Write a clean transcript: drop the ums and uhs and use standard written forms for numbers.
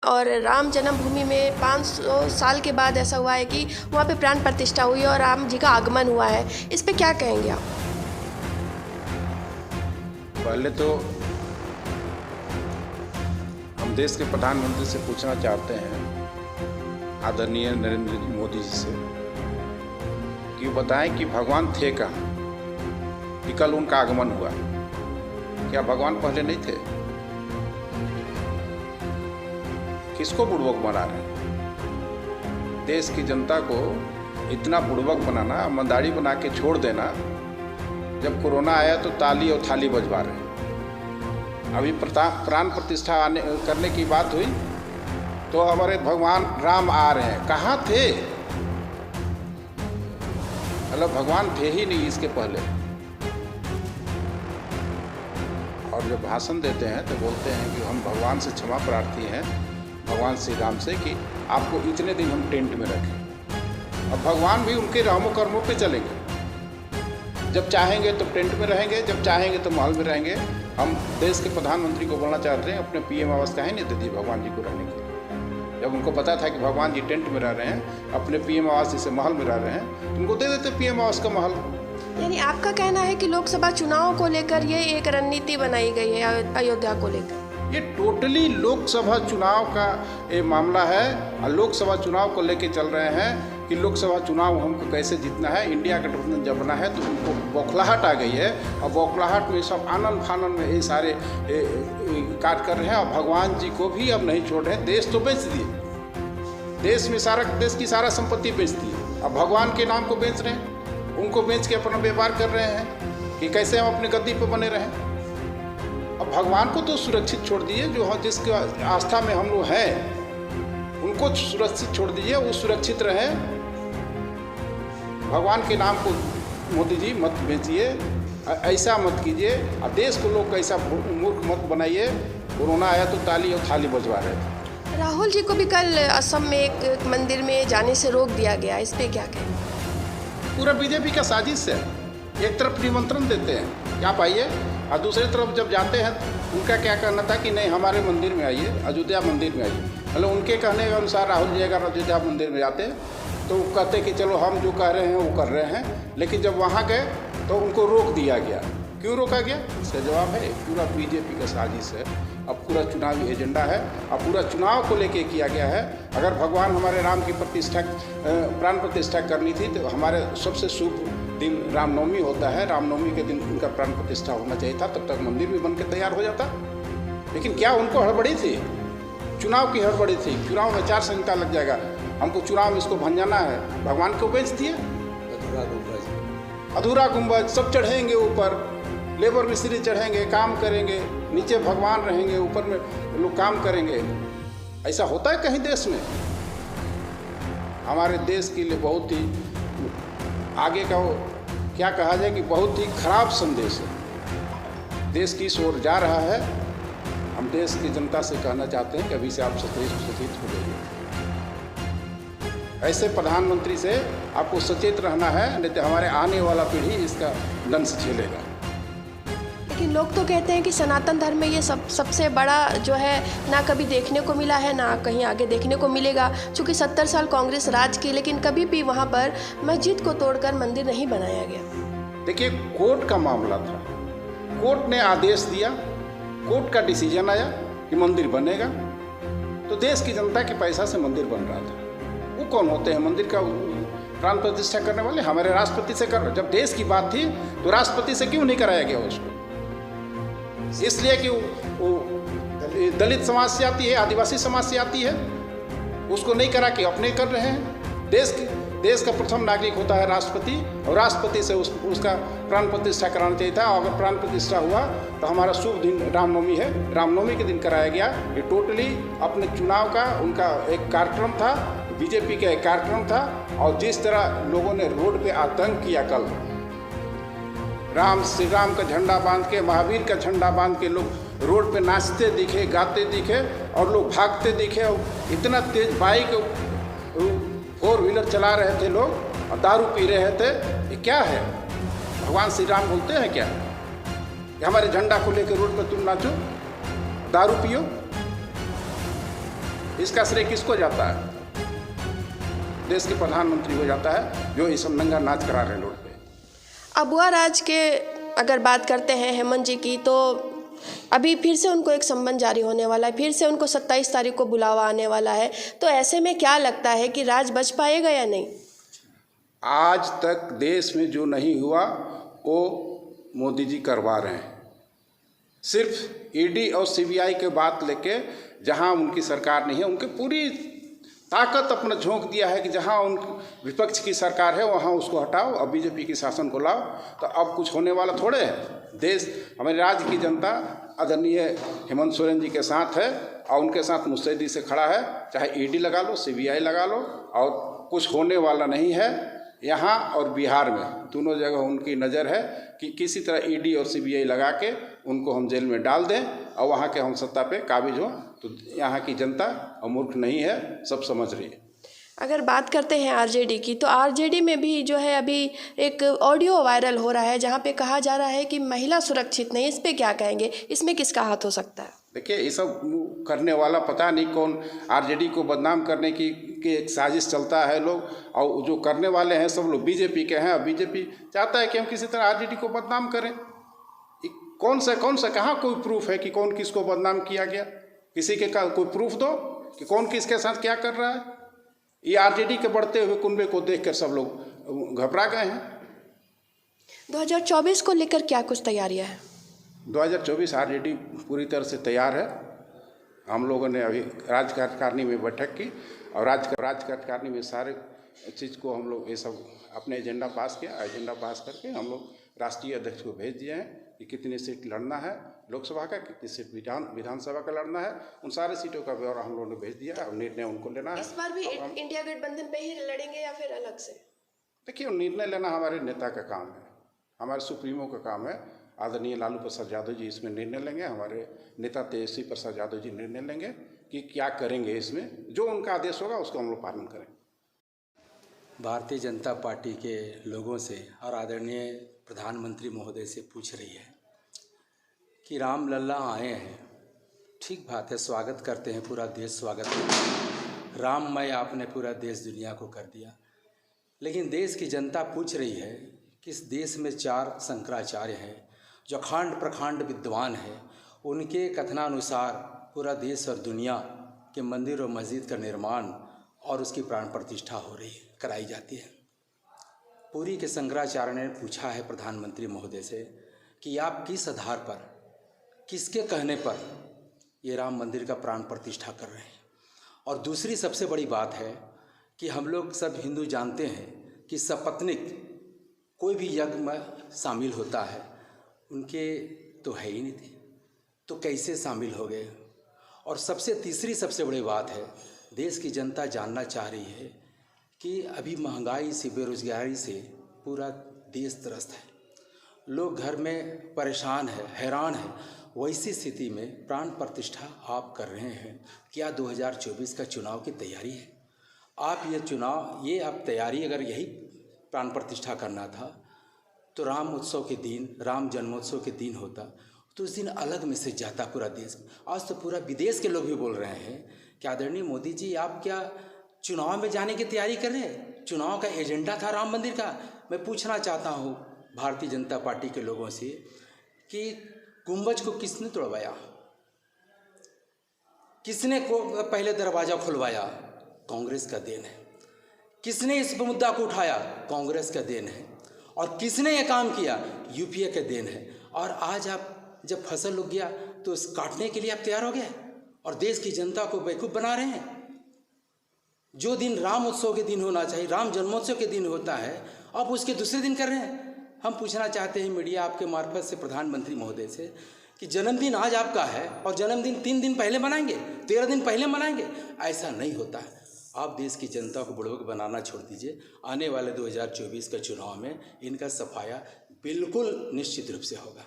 और राम जन्मभूमि में 500 साल के बाद ऐसा हुआ है कि वहाँ पे प्राण प्रतिष्ठा हुई और राम जी का आगमन हुआ है। इस पे क्या कहेंगे आप? पहले तो हम देश के प्रधानमंत्री से पूछना चाहते हैं, आदरणीय नरेंद्र मोदी जी से, कि वो बताएं कि भगवान थे कहाँ, कि कल उनका आगमन हुआ। क्या भगवान पहले नहीं थे? किसको बुड़बक बना रहे हैं? देश की जनता को इतना बुड़बक बनाना, ईमानदारी बना के छोड़ देना। जब कोरोना आया तो ताली और थाली बजवा रहे हैं। अभी प्राण प्रतिष्ठा करने की बात हुई तो हमारे भगवान राम आ रहे हैं। कहाँ थे? मतलब भगवान थे ही नहीं इसके पहले। और जब भाषण देते हैं तो बोलते हैं कि हम भगवान से क्षमा प्रार्थी हैं, भगवान श्री राम से, कि आपको इतने दिन हम टेंट में रखें। अब भगवान भी उनके रामों कर्मों पे चलेंगे। जब चाहेंगे तो टेंट में रहेंगे, जब चाहेंगे तो महल में रहेंगे। हम देश के प्रधानमंत्री को बोलना चाहते हैं, अपने पीएम आवास काहे नहीं दे दी भगवान जी को रहने के लिए? जब उनको पता था कि भगवान जी टेंट में रह रहे हैं, अपने पीएम आवास जैसे महल में रह रहे हैं, तो उनको दे देते पीएम आवास का महल। यानी आपका कहना है कि लोकसभा चुनाव को लेकर ये एक रणनीति बनाई गई है अयोध्या को लेकर? ये टोटली लोकसभा चुनाव का ये मामला है। और लोकसभा चुनाव को लेके चल रहे हैं कि लोकसभा चुनाव हमको कैसे जीतना है। इंडिया गठबंधन जब बना है तो उनको बौखलाहट आ गई है, और बौखलाहट में सब आनंद फानंद में ये सारे कार्य कर रहे हैं। और भगवान जी को भी अब नहीं छोड़ रहे हैं। देश तो बेच दिए, देश की सारा संपत्ति बेच दी। अब भगवान के नाम को बेच रहे हैं, उनको बेच के अपना व्यापार कर रहे हैं कि कैसे हम अपने गद्दी पर बने रहें। अब भगवान को तो सुरक्षित छोड़ दीजिए, जो जिसके आस्था में हम लोग हैं उनको सुरक्षित छोड़ दीजिए, वो सुरक्षित रहे। भगवान के नाम को मोदी जी मत बेचिए, ऐसा मत कीजिए। और देश को लोग कैसा मूर्ख मत बनाइए। कोरोना आया तो ताली और थाली बजवा रहे थे। राहुल जी को भी कल असम में एक मंदिर में जाने से रोक दिया गया, इस पे क्या कहें? पूरा बीजेपी का साजिश है। एक तरफ निमंत्रण देते हैं कि आप आइए, और दूसरी तरफ जब जाते हैं उनका क्या कहना था कि नहीं हमारे मंदिर में आइए, अयोध्या मंदिर में आइए। मतलब उनके कहने के अनुसार राहुल जी अगर अयोध्या मंदिर में जाते तो वो कहते कि चलो हम जो कह रहे हैं वो कर रहे हैं। लेकिन जब वहाँ गए तो उनको रोक दिया गया। क्यों रोका गया? इसका जवाब है पूरा बीजेपी का साजिश है। अब पूरा चुनावी एजेंडा है, अब पूरा चुनाव को लेके किया गया है। अगर भगवान हमारे राम की प्राण प्रतिष्ठा करनी थी तो हमारे सबसे शुभ दिन रामनवमी होता है। रामनवमी के दिन उनका प्राण प्रतिष्ठा होना चाहिए था, तब तक मंदिर भी बन के तैयार हो जाता। लेकिन क्या उनको हड़बड़ी थी? चुनाव की हड़बड़ी थी। चुनाव में 4 संहिता लग जाएगा, हमको चुनाव में इसको भंजाना है। भगवान को बेच दिए। अधूरा गुंबज सब चढ़ेंगे ऊपर, लेबर मिस्त्री चढ़ेंगे, काम करेंगे, नीचे भगवान रहेंगे, ऊपर में लोग काम करेंगे। ऐसा होता है कहीं देश में? हमारे देश के लिए बहुत ही आगे का क्या कहा जाए कि बहुत ही खराब संदेश है। देश की ओर जा रहा है। हम देश की जनता से कहना चाहते हैं कि अभी से आप सचेत हो जाइए। ऐसे प्रधानमंत्री से आपको सचेत रहना है, नहीं तो हमारे आने वाला पीढ़ी इसका दंश झेलेगा। लेकिन लोग तो कहते हैं कि सनातन धर्म में ये सबसे बड़ा जो है ना कभी देखने को मिला है, ना कहीं आगे देखने को मिलेगा। चूँकि 70 साल कांग्रेस राज की, लेकिन कभी भी वहाँ पर मस्जिद को तोड़कर मंदिर नहीं बनाया गया। देखिए, कोर्ट का मामला था। कोर्ट ने आदेश दिया, कोर्ट का डिसीजन आया कि मंदिर बनेगा। तो देश की जनता के पैसा से मंदिर बन रहा था। वो कौन होते हैं मंदिर का प्राण प्रतिष्ठा करने वाले? हमारे राष्ट्रपति से कर। जब देश की बात थी तो राष्ट्रपति से क्यों नहीं कराया गया उसको? इसलिए कि वो दलित समाज से आती है, आदिवासी समाज से आती है, उसको नहीं करा के अपने कर रहे हैं। देश का प्रथम नागरिक होता है राष्ट्रपति, और राष्ट्रपति से उसका प्राण प्रतिष्ठा कराना चाहिए था। अगर प्राण प्रतिष्ठा हुआ तो हमारा शुभ दिन रामनवमी है, रामनवमी के दिन कराया गया। ये टोटली अपने चुनाव का उनका एक कार्यक्रम था, बीजेपी का एक कार्यक्रम था। और जिस तरह लोगों ने रोड पे आतंक किया कल, श्री राम का झंडा बांध के, महावीर का झंडा बांध के लोग रोड पे नाचते दिखे, गाते दिखे, और लोग भागते दिखे। और इतना तेज बाइक 4 व्हीलर चला रहे थे लोग, और दारू पी रहे थे। ये क्या है? भगवान श्री राम बोलते हैं क्या कि हमारे झंडा को लेकर रोड पर तुम नाचो, दारू पियो? इसका श्रेय किसको जाता है? देश के प्रधानमंत्री को जाता है, जो इस नंगा नाच करा रहे हैं रोड पे। अबुआ राज के अगर बात करते हैं हेमंत जी की, तो अभी फिर से उनको एक सम्मन जारी होने वाला है, फिर से उनको 27 तारीख को बुलावा आने वाला है। तो ऐसे में क्या लगता है कि राज बच पाएगा या नहीं? आज तक देश में जो नहीं हुआ वो मोदी जी करवा रहे हैं। सिर्फ ईडी और सीबीआई के बात लेके जहां उनकी सरकार नहीं है, उनकी पूरी ताकत अपना झोंक दिया है कि जहां उन विपक्ष की सरकार है वहां उसको हटाओ, अब बीजेपी की शासन को लाओ। तो अब कुछ होने वाला थोड़े है। देश, हमारे राज्य की जनता आदरणीय हेमंत सोरेन जी के साथ है और उनके साथ मुस्तैदी से खड़ा है। चाहे ईडी लगा लो, सीबीआई लगा लो, और कुछ होने वाला नहीं है। यहाँ और बिहार में दोनों जगह उनकी नज़र है कि किसी तरह ईडी और सीबीआई लगा के उनको हम जेल में डाल दें और वहाँ के हम सत्ता पे काबिज हों। तो यहाँ की जनता अमूर्ख नहीं है, सब समझ रही है। अगर बात करते हैं आरजेडी की, तो आरजेडी में भी जो है अभी एक ऑडियो वायरल हो रहा है जहाँ पे कहा जा रहा है कि महिला सुरक्षित नहीं। इस पे क्या कहेंगे? इसमें किसका हाथ हो सकता है? देखिए, ये सब करने वाला पता नहीं कौन, आरजेडी को बदनाम करने की एक साजिश चलता है लोग, और जो करने वाले हैं सब लोग बीजेपी के हैं। और बीजेपी चाहता है कि हम किसी तरह आरजेडी को बदनाम करें। कौन सा कहाँ कोई प्रूफ है कि कौन किसको बदनाम किया गया? किसी के का कोई प्रूफ दो कि कौन किसके साथ क्या कर रहा है। ये आरजेडी के बढ़ते हुए कुनबे को देखकर सब लोग घबरा गए हैं। 2024 को लेकर क्या कुछ तैयारियां हैं? 2024 आरजेडी पूरी तरह से तैयार है। हम लोगों ने अभी राज्य कार्यकारिणी में बैठक की और राज्य कार्यकारिणी में सारे चीज़ को हम लोग ये सब अपने एजेंडा पास किया। एजेंडा पास करके हम लोग राष्ट्रीय अध्यक्ष को भेज दिए हैं कि कितनी सीट लड़ना है लोकसभा का, कितनी सीट विधानसभा का लड़ना है। उन सारे सीटों का ब्यौरा हम लोगों ने भेज दिया और निर्णय उनको लेना है। इस बार भी इंडिया गठबंधन पे ही लड़ेंगे या फिर अलग से? देखिए, निर्णय लेना हमारे नेता का काम है, हमारे सुप्रीमो का काम है। आदरणीय लालू प्रसाद यादव जी इसमें निर्णय लेंगे, हमारे नेता तेजस्वी प्रसाद यादव जी निर्णय लेंगे कि क्या करेंगे। इसमें जो उनका आदेश होगा उसको हम लोग पालन करेंगे। भारतीय जनता पार्टी के लोगों से और आदरणीय प्रधानमंत्री महोदय से पूछ रही है कि राम लल्ला आए हैं, ठीक बात है, स्वागत करते हैं, पूरा देश स्वागत करता है। राममय आपने पूरा देश दुनिया को कर दिया। लेकिन देश की जनता पूछ रही है कि इस देश में 4 शंकराचार्य हैं जो अखंड प्रखंड विद्वान हैं। उनके कथनानुसार पूरा देश और दुनिया के मंदिर और मस्जिद का निर्माण और उसकी प्राण प्रतिष्ठा हो रही है, कराई जाती है। पुरी के शंकराचार्य ने पूछा है प्रधानमंत्री महोदय से कि आप किस आधार पर, किसके कहने पर ये राम मंदिर का प्राण प्रतिष्ठा कर रहे हैं। और दूसरी सबसे बड़ी बात है कि हम लोग सब हिंदू जानते हैं कि सपत्निक कोई भी यज्ञ में शामिल होता है, उनके तो है ही नहीं थे, तो कैसे शामिल हो गए। और तीसरी सबसे बड़ी बात है, देश की जनता जानना चाह रही है कि अभी महंगाई से, बेरोजगारी से पूरा देश त्रस्त है, लोग घर में परेशान है, हैरान है। वैसी स्थिति में प्राण प्रतिष्ठा आप कर रहे हैं। क्या 2024 का चुनाव की तैयारी है? आप ये आप तैयारी, अगर यही प्राण प्रतिष्ठा करना था तो राम उत्सव के दिन, राम जन्मोत्सव के दिन होता तो उस दिन अलग मैसेज जाता पूरा देश में। आज तो पूरा विदेश के लोग भी बोल रहे हैं कि आदरणीय मोदी जी, आप क्या चुनाव में जाने की तैयारी कर रहे हैं? चुनाव का एजेंडा था राम मंदिर का। मैं पूछना चाहता हूँ भारतीय जनता पार्टी के लोगों से कि गुंबज को किसने तोड़वाया? किसने को पहले दरवाज़ा खुलवाया? कांग्रेस का देन है। किसने इस मुद्दा को उठाया? कांग्रेस का देन है। और किसने ये काम किया? यूपीए का देन है। और आज आप जब फसल उग गया तो उस काटने के लिए आप तैयार हो गए और देश की जनता को बेवकूफ़ बना रहे हैं। जो दिन राम उत्सव के दिन होना चाहिए, राम जन्मोत्सव के दिन होता है, आप उसके दूसरे दिन कर रहे हैं। हम पूछना चाहते हैं मीडिया आपके मार्फत से प्रधानमंत्री महोदय से कि जन्मदिन आज आपका है और जन्मदिन 3 दिन पहले मनाएंगे, 13 दिन पहले मनाएंगे? ऐसा नहीं होता है। आप देश की जनता को बुड़बक बनाना छोड़ दीजिए। आने वाले 2024 के चुनाव में इनका सफाया बिल्कुल निश्चित रूप से होगा।